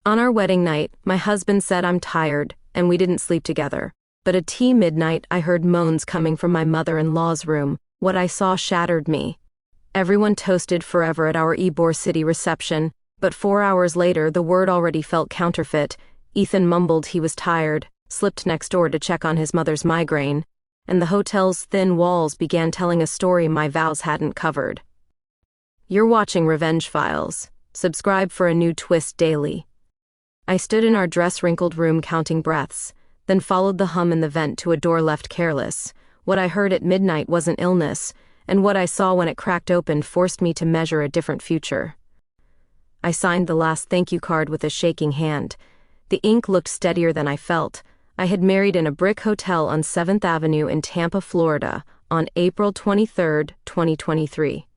On our wedding night, my husband said I'm tired, and we didn't sleep together. But at midnight, I heard moans coming from my mother-in-law's room. What I saw shattered me. Everyone toasted forever at our Ybor City reception, but 4 hours later the word already felt counterfeit. Ethan mumbled he was tired, slipped next door to check on his mother's migraine, and the hotel's thin walls began telling a story my vows hadn't covered. You're watching Revenge Files. Subscribe for a new twist daily. I stood in our dress-wrinkled room counting breaths, then followed the hum in the vent to a door left careless. What I heard at midnight wasn't illness, and what I saw when it cracked open forced me to measure a different future. I signed the last thank you card with a shaking hand. The ink looked steadier than I felt. I had married in a brick hotel on 7th Avenue in Tampa, Florida, on April 23, 2023.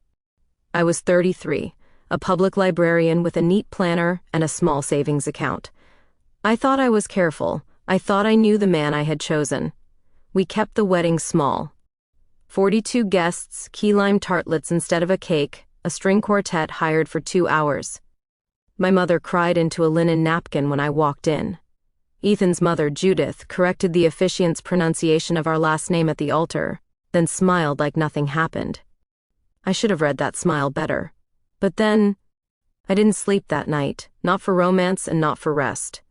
I was 33, a public librarian with a neat planner and a small savings account. I thought I was careful. I thought I knew the man I had chosen. We kept the wedding small. 42 guests, key lime tartlets instead of a cake, a string quartet hired for 2 hours. My mother cried into a linen napkin when I walked in. Ethan's mother, Judith, corrected the officiant's pronunciation of our last name at the altar, then smiled like nothing happened. I should have read that smile better. But then, I didn't sleep that night, not for romance and not for rest.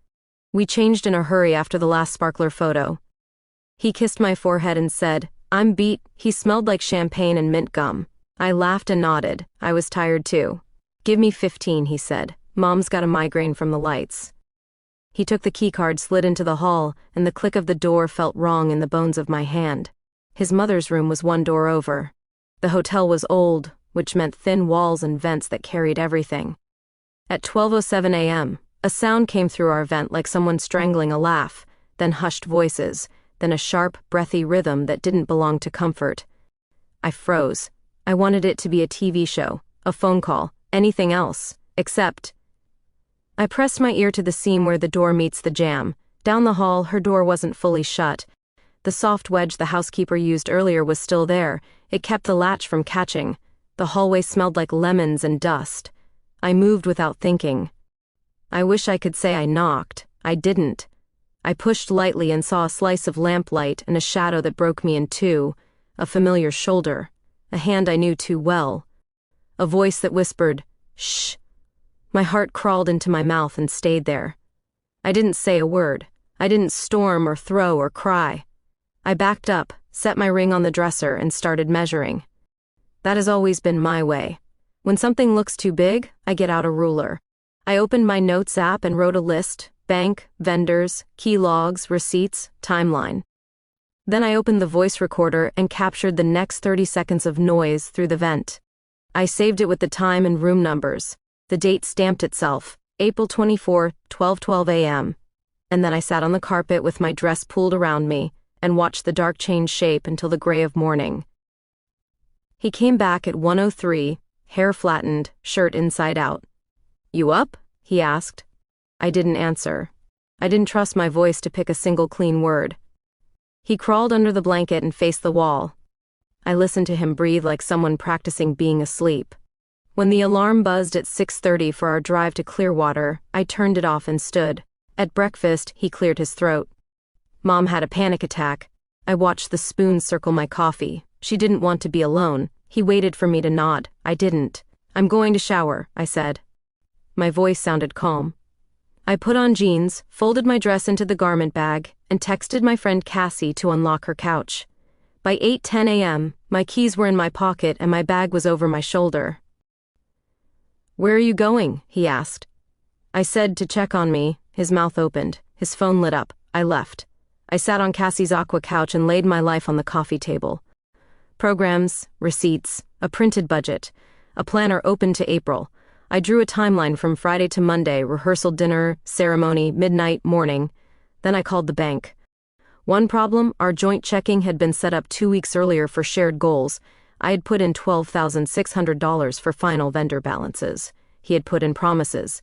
We changed in a hurry after the last sparkler photo. He kissed my forehead and said, "I'm beat." He smelled like champagne and mint gum. I laughed and nodded. I was tired too. "Give me 15, he said. Mom's got a migraine from the lights. He took the keycard, slid into the hall, and the click of the door felt wrong in the bones of my hand. His mother's room was one door over. The hotel was old, which meant thin walls and vents that carried everything. At 12:07 a.m., a sound came through our vent like someone strangling a laugh, then hushed voices, then a sharp, breathy rhythm that didn't belong to comfort. I froze. I wanted it to be a TV show, a phone call, anything else, except... I pressed my ear to the seam where the door meets the jamb. Down the hall, her door wasn't fully shut. The soft wedge the housekeeper used earlier was still there. It kept the latch from catching. The hallway smelled like lemons and dust. I moved without thinking. I wish I could say I knocked. I didn't. I pushed lightly and saw a slice of lamplight and a shadow that broke me in two, a familiar shoulder, a hand I knew too well, a voice that whispered, "Shh." My heart crawled into my mouth and stayed there. I didn't say a word. I didn't storm or throw or cry. I backed up, set my ring on the dresser, and started measuring. That has always been my way. When something looks too big, I get out a ruler. I opened my notes app and wrote a list: bank, vendors, key logs, receipts, timeline. Then I opened the voice recorder and captured the next 30 seconds of noise through the vent. I saved it with the time and room numbers. The date stamped itself, April 24, 12:12 a.m. And then I sat on the carpet with my dress pulled around me and watched the dark change shape until the gray of morning. He came back at 1:03, hair flattened, shirt inside out. "You up?" he asked. I didn't answer. I didn't trust my voice to pick a single clean word. He crawled under the blanket and faced the wall. I listened to him breathe like someone practicing being asleep. When the alarm buzzed at 6:30 for our drive to Clearwater, I turned it off and stood. At breakfast, he cleared his throat. Mom had a panic attack. I watched the spoon circle my coffee. She didn't want to be alone. He waited for me to nod. I didn't. "I'm going to shower," I said. My voice sounded calm. I put on jeans, folded my dress into the garment bag, and texted my friend Cassie to unlock her couch. By 8:10 a.m., my keys were in my pocket and my bag was over my shoulder. "Where are you going?" he asked. I said to check on me. His mouth opened. His phone lit up. I left. I sat on Cassie's aqua couch and laid my life on the coffee table. Programs, receipts, a printed budget, a planner open to April. I drew a timeline from Friday to Monday: rehearsal, dinner, ceremony, midnight, morning. Then I called the bank. One problem: our joint checking had been set up 2 weeks earlier for shared goals. I had put in $12,600 for final vendor balances. He had put in promises.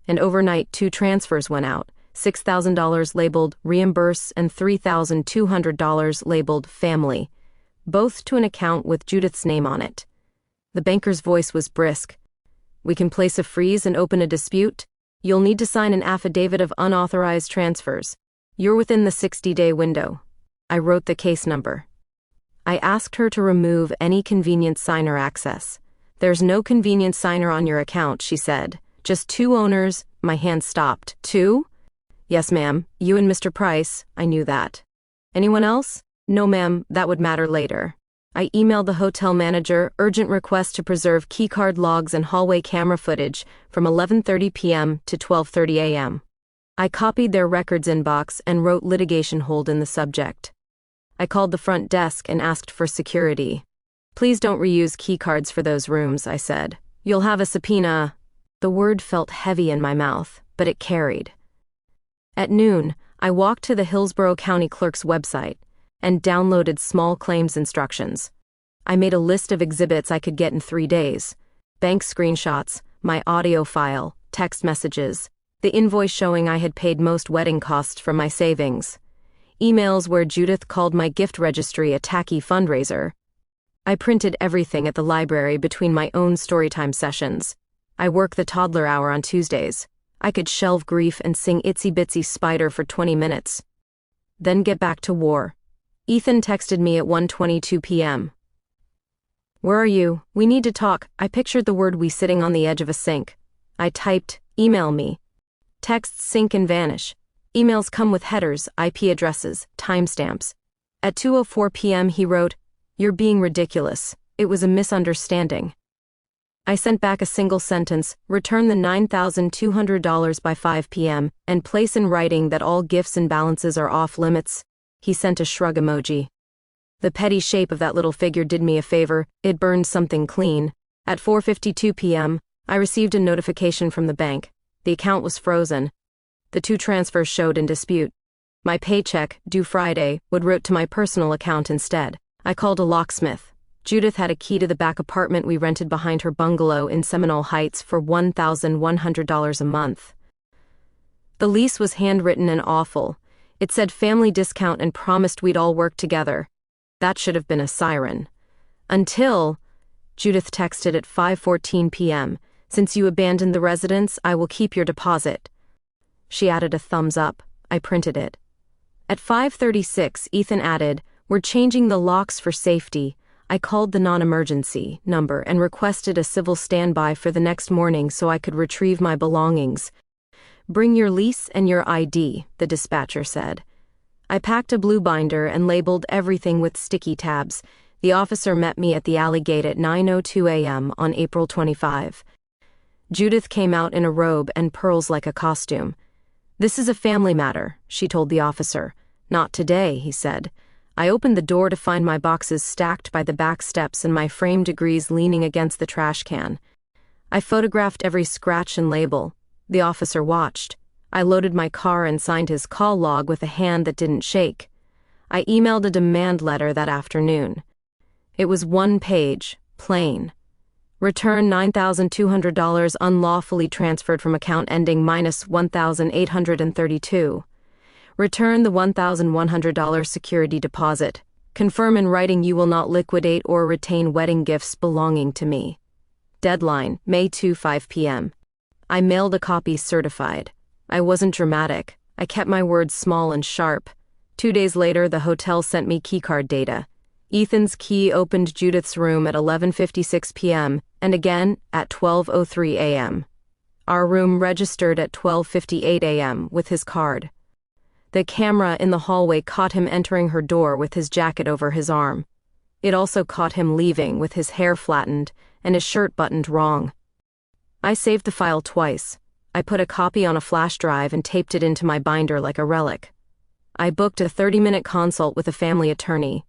And overnight, 2 transfers went out, $6,000 labeled reimburse and $3,200 labeled family, both to an account with Judith's name on it. The banker's voice was brisk. "We can place a freeze and open a dispute." You'll need to sign an affidavit of unauthorized transfers. You're within the 60-day window. I wrote the case number. I asked her to remove any convenience signer access. There's no convenience signer on your account, she said. Just 2 owners. My hand stopped. 2? Yes, ma'am. You and Mr. Price. I knew that. Anyone else? No, ma'am. That would matter later. I emailed the hotel manager, urgent request to preserve keycard logs and hallway camera footage from 11:30 p.m. to 12:30 a.m. I copied their records inbox and wrote litigation hold in the subject. I called the front desk and asked for security. Please don't reuse keycards for those rooms, I said. You'll have a subpoena. The word felt heavy in my mouth, but it carried. At noon, I walked to the Hillsborough County Clerk's website and downloaded small claims instructions. I made a list of exhibits I could get in 3 days. Bank screenshots, my audio file, text messages, the invoice showing I had paid most wedding costs from my savings, emails where Judith called my gift registry a tacky fundraiser. I printed everything at the library between my own storytime sessions. I work the toddler hour on Tuesdays. I could shelve grief and sing Itsy Bitsy Spider for 20 minutes. Then get back to war. Ethan texted me at 1:22 p.m. Where are you? We need to talk. I pictured the word we sitting on the edge of a sink. I typed, email me. Texts sync and vanish. Emails come with headers, IP addresses, timestamps. At 2:04 p.m. he wrote, "You're being ridiculous. It was a misunderstanding." I sent back a single sentence, return the $9,200 by 5 p.m., and place in writing that all gifts and balances are off limits. He sent a shrug emoji. The petty shape of that little figure did me a favor. It burned something clean. At 4:52 p.m., I received a notification from the bank. The account was frozen. The 2 transfers showed in dispute. My paycheck, due Friday, would route to my personal account instead. I called a locksmith. Judith had a key to the back apartment we rented behind her bungalow in Seminole Heights for $1,100 a month. The lease was handwritten and awful. It said family discount and promised we'd all work together. That should have been a siren. Until Judith texted at 5:14 p.m. Since you abandoned the residence, I will keep your deposit. She added a thumbs up. I printed it. At 5:36, Ethan added, "We're changing the locks for safety." I called the non-emergency number and requested a civil standby for the next morning so I could retrieve my belongings. Bring your lease and your ID, the dispatcher said. I packed a blue binder and labeled everything with sticky tabs. The officer met me at the alley gate at 9:02 a.m. on April 25. Judith came out in a robe and pearls like a costume. "This is a family matter," she told the officer. "Not today," he said. I opened the door to find my boxes stacked by the back steps and my frame degrees leaning against the trash can. I photographed every scratch and label. The officer watched. I loaded my car and signed his call log with a hand that didn't shake. I emailed a demand letter that afternoon. It was 1 page, plain. Return $9,200 unlawfully transferred from account ending -1,832. Return the $1,100 security deposit. Confirm in writing you will not liquidate or retain wedding gifts belonging to me. Deadline, May 2, 5 p.m. I mailed a copy certified. I wasn't dramatic. I kept my words small and sharp. 2 days later, the hotel sent me keycard data. Ethan's key opened Judith's room at 11:56 p.m. and again at 12:03 a.m. Our room registered at 12:58 a.m. with his card. The camera in the hallway caught him entering her door with his jacket over his arm. It also caught him leaving with his hair flattened and his shirt buttoned wrong. I saved the file twice. I put a copy on a flash drive and taped it into my binder like a relic. I booked a 30-minute consult with a family attorney.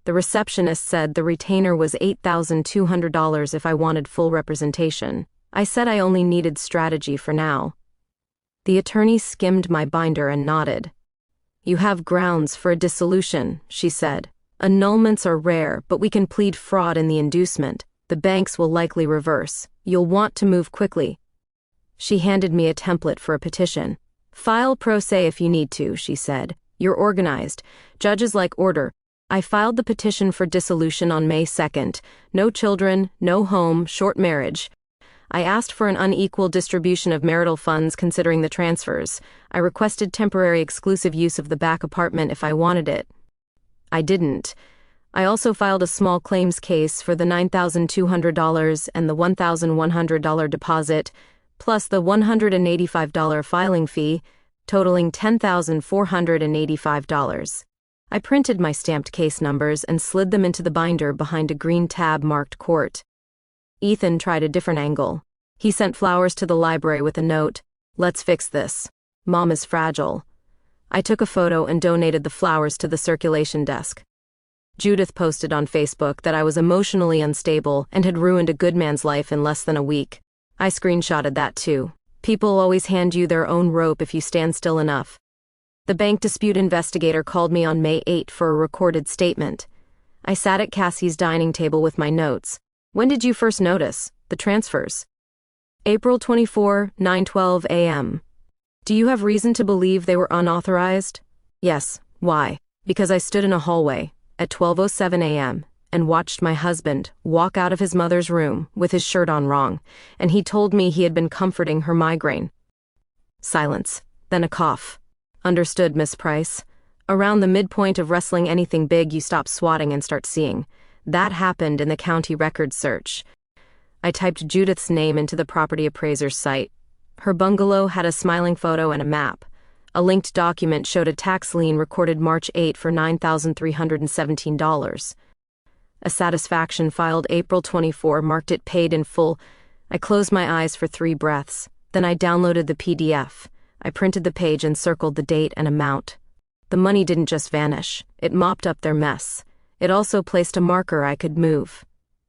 The receptionist said the retainer was $8,200 if I wanted full representation. I said I only needed strategy for now. The attorney skimmed my binder and nodded. "You have grounds for a dissolution," she said. "Annulments are rare, but we can plead fraud in the inducement. The banks will likely reverse. You'll want to move quickly." She handed me a template for a petition. "File pro se if you need to," she said. "You're organized. Judges like order." I filed the petition for dissolution on May 2nd. No children, no home, short marriage. I asked for an unequal distribution of marital funds considering the transfers. I requested temporary exclusive use of the back apartment if I wanted it. I didn't. I also filed a small claims case for the $9,200 and the $1,100 deposit, plus the $185 filing fee, totaling $10,485. I printed my stamped case numbers and slid them into the binder behind a green tab marked court. Ethan tried a different angle. He sent flowers to the library with a note, "Let's fix this. Mom is fragile." I took a photo and donated the flowers to the circulation desk. Judith posted on Facebook that I was emotionally unstable and had ruined a good man's life in less than a week. I screenshotted that too. People always hand you their own rope if you stand still enough. The bank dispute investigator called me on May 8 for a recorded statement. I sat at Cassie's dining table with my notes. "When did you first notice the transfers?" April 24, 9:12 a.m. "Do you have reason to believe they were unauthorized?" "Yes." "Why?" "Because I stood in a hallway at 12:07 a.m. and watched my husband walk out of his mother's room with his shirt on wrong, and he told me he had been comforting her migraine." Silence, then a cough. "Understood, Miss Price. Around the midpoint of wrestling anything big, you stop swatting and start seeing. That happened in the county records search." I typed Judith's name into the property appraiser's site. Her bungalow had a smiling photo and a map. A linked document showed a tax lien recorded March 8 for $9,317. A satisfaction filed April 24 marked it paid in full. I closed my eyes for 3 breaths. Then I downloaded the PDF. I printed the page and circled the date and amount. The money didn't just vanish. It mopped up their mess. It also placed a marker I could move.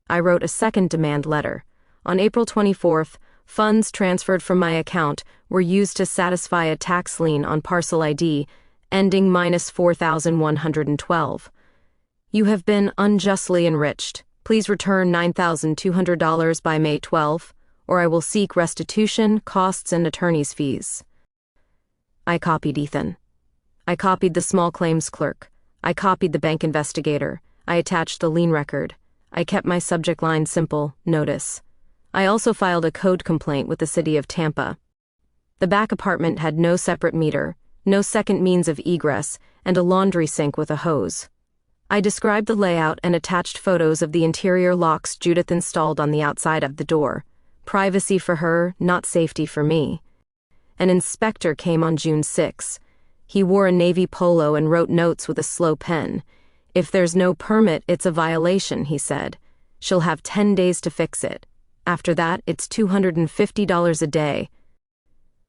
I wrote a second demand letter. On April 24th, funds transferred from my account were used to satisfy a tax lien on parcel ID, ending -4,112. "You have been unjustly enriched. Please return $9,200 by May 12, or I will seek restitution, costs, and attorney's fees." I copied Ethan. I copied the small claims clerk. I copied the bank investigator. I attached the lien record. I kept my subject line simple, notice. I also filed a code complaint with the city of Tampa. The back apartment had no separate meter, no second means of egress, and a laundry sink with a hose. I described the layout and attached photos of the interior locks Judith installed on the outside of the door. Privacy for her, not safety for me. An inspector came on June 6. He wore a navy polo and wrote notes with a slow pen. "If there's no permit, it's a violation," he said. "She'll have 10 days to fix it. After that, it's $250 a day."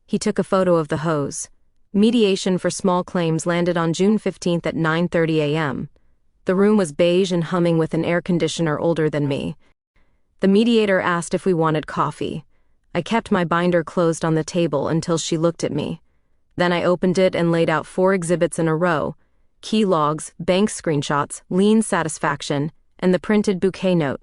He took a photo of the hose. Mediation for small claims landed on June 15 at 9:30 a.m. The room was beige and humming with an air conditioner older than me. The mediator asked if we wanted coffee. I kept my binder closed on the table until she looked at me. Then I opened it and laid out 4 exhibits in a row: key logs, bank screenshots, lien satisfaction, and the printed bouquet note.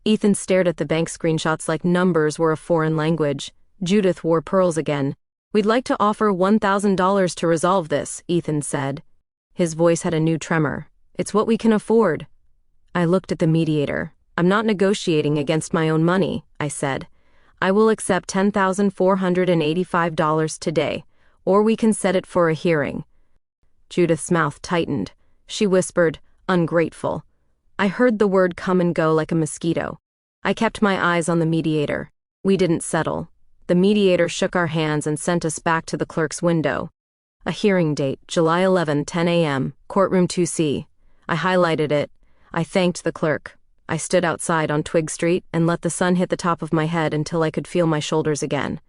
Ethan stared at the bank screenshots like numbers were a foreign language. Judith wore pearls again. "We'd like to offer $1,000 to resolve this," Ethan said. His voice had a new tremor. "It's what we can afford." I looked at the mediator. "I'm not negotiating against my own money," I said. "I will accept $10,485 today, or we can set it for a hearing." Judith's mouth tightened. She whispered, "Ungrateful." I heard the word come and go like a mosquito. I kept my eyes on the mediator. We didn't settle. The mediator shook our hands and sent us back to the clerk's window. A hearing date, July 11, 10 a.m., courtroom 2C. I highlighted it. I thanked the clerk. I stood outside on Twig Street and let the sun hit the top of my head until I could feel my shoulders again.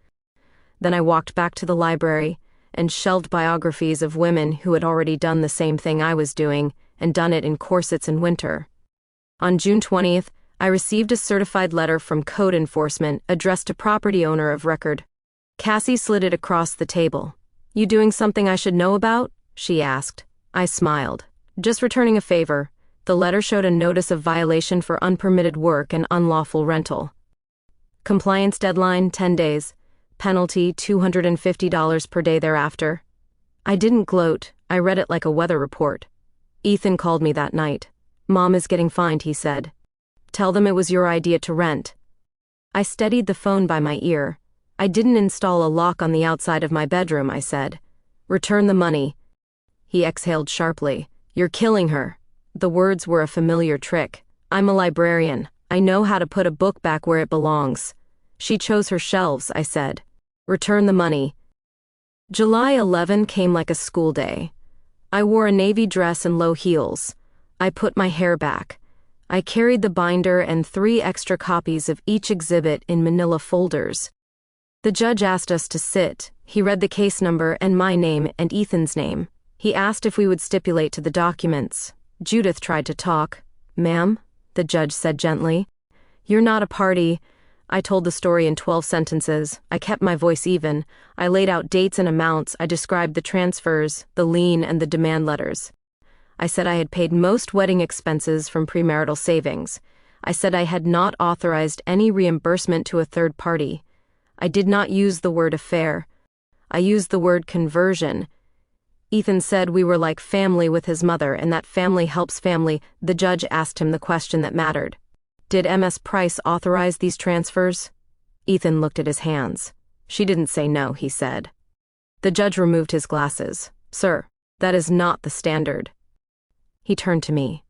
Then I walked back to the library and shelved biographies of women who had already done the same thing I was doing and done it in corsets in winter. On June 20th, I received a certified letter from code enforcement addressed to property owner of record. Cassie slid it across the table. "You doing something I should know about?" she asked. I smiled. "Just returning a favor." The letter showed a notice of violation for unpermitted work and unlawful rental. Compliance deadline, 10 days. Penalty, $250 per day thereafter. I didn't gloat. I read it like a weather report. Ethan called me that night. "Mom is getting fined," he said. "Tell them it was your idea to rent." I steadied the phone by my ear. I didn't install a lock on the outside of my bedroom, I said. Return the money. He exhaled sharply. You're killing her. The words were a familiar trick. I'm a librarian. I know how to put a book back where it belongs. She chose her shelves, I said. Return the money. July 11 came like a school day. I wore a navy dress and low heels. I put my hair back. I carried the binder and 3 extra copies of each exhibit in manila folders. The judge asked us to sit. He read the case number and my name and Ethan's name. He asked if we would stipulate to the documents. Judith tried to talk. Ma'am, the judge said gently. You're not a party. I told the story in 12 sentences. I kept my voice even. I laid out dates and amounts. I described the transfers, the lien, and the demand letters. I said I had paid most wedding expenses from premarital savings. I said I had not authorized any reimbursement to a third party. I did not use the word affair. I used the word conversion. Ethan said we were like family with his mother and that family helps family. The judge asked him the question that mattered. Did Ms. Price authorize these transfers? Ethan looked at his hands. She didn't say no, he said. The judge removed his glasses. Sir, that is not the standard. He turned to me.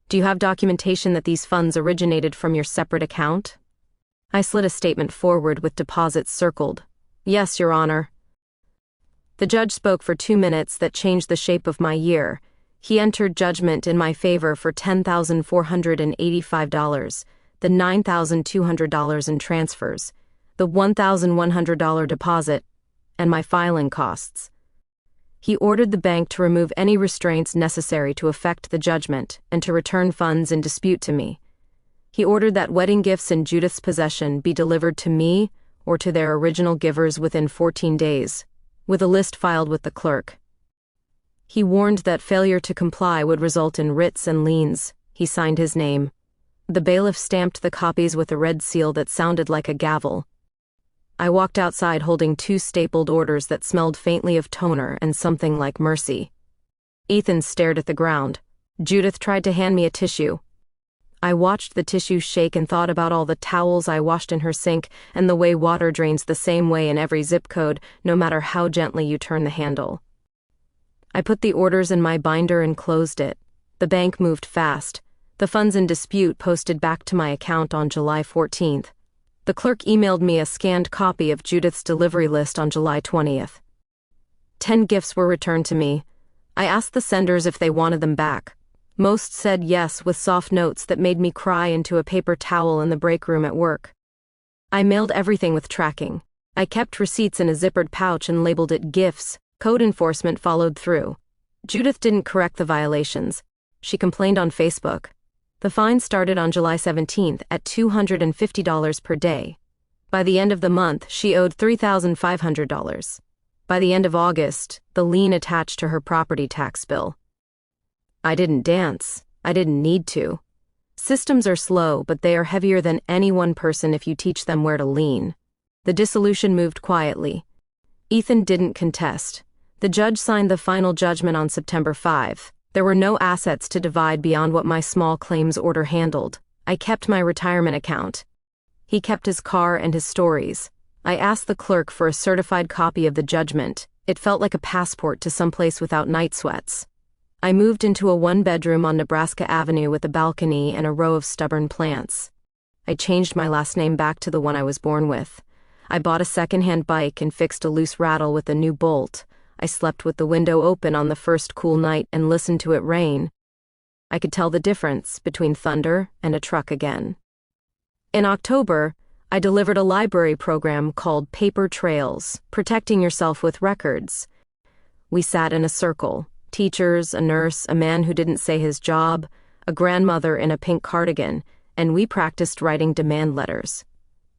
Do you have documentation that these funds originated from your separate account? I slid a statement forward with deposits circled. Yes, Your Honor. The judge spoke for 2 minutes that changed the shape of my year. He entered judgment in my favor for $10,485, the $9,200 in transfers, the $1,100 deposit, and my filing costs. He ordered the bank to remove any restraints necessary to effect the judgment and to return funds in dispute to me. He ordered that wedding gifts in Judith's possession be delivered to me or to their original givers within 14 days, with a list filed with the clerk. He warned that failure to comply would result in writs and liens. He signed his name. The bailiff stamped the copies with a red seal that sounded like a gavel. I walked outside holding 2 stapled orders that smelled faintly of toner and something like mercy. Ethan stared at the ground. Judith tried to hand me a tissue. I watched the tissue shake and thought about all the towels I washed in her sink and the way water drains the same way in every zip code, no matter how gently you turn the handle. I put the orders in my binder and closed it. The bank moved fast. The funds in dispute posted back to my account on July 14th. The clerk emailed me a scanned copy of Judith's delivery list on July 20th. 10 gifts were returned to me. I asked the senders if they wanted them back. Most said yes with soft notes that made me cry into a paper towel in the break room at work. I mailed everything with tracking. I kept receipts in a zippered pouch and labeled it gifts. Code enforcement followed through. Judith didn't correct the violations. She complained on Facebook. The fine started on July 17th at $250 per day. By the end of the month, she owed $3,500. By the end of August, the lien attached to her property tax bill. I didn't dance. I didn't need to. Systems are slow, but they are heavier than any one person if you teach them where to lean. The dissolution moved quietly. Ethan didn't contest. The judge signed the final judgment on September 5. There were no assets to divide beyond what my small claims order handled. I kept my retirement account. He kept his car and his stories. I asked the clerk for a certified copy of the judgment. It felt like a passport to someplace without night sweats. I moved into a 1-bedroom on Nebraska Avenue with a balcony and a row of stubborn plants. I changed my last name back to the one I was born with. I bought a second-hand bike and fixed a loose rattle with a new bolt. I slept with the window open on the first cool night and listened to it rain. I could tell the difference between thunder and a truck again. In October, I delivered a library program called Paper Trails, Protecting Yourself with Records. We sat in a circle, teachers, a nurse, a man who didn't say his job, a grandmother in a pink cardigan, and we practiced writing demand letters.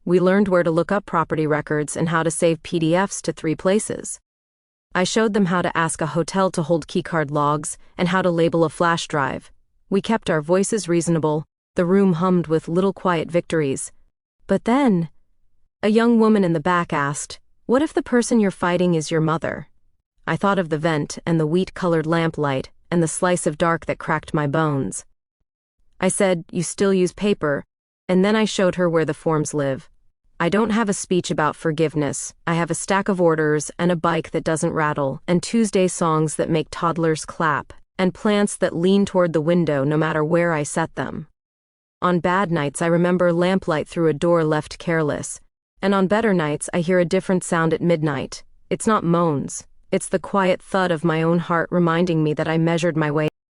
We learned where to look up property records and how to save PDFs to 3 places. I showed them how to ask a hotel to hold keycard logs and how to label a flash drive. We kept our voices reasonable. The room hummed with little quiet victories. But then, a young woman in the back asked, "What if the person you're fighting is your mother?" I thought of the vent and the wheat-colored lamplight and the slice of dark that cracked my bones. I said, "You still use paper," and then I showed her where the forms live, I don't have a speech about forgiveness. I have a stack of orders and a bike that doesn't rattle, and Tuesday songs that make toddlers clap, and plants that lean toward the window no matter where I set them. On bad nights, I remember lamplight through a door left careless, and on better nights, I hear a different sound at midnight. It's not moans. It's the quiet thud of my own heart reminding me that I measured my way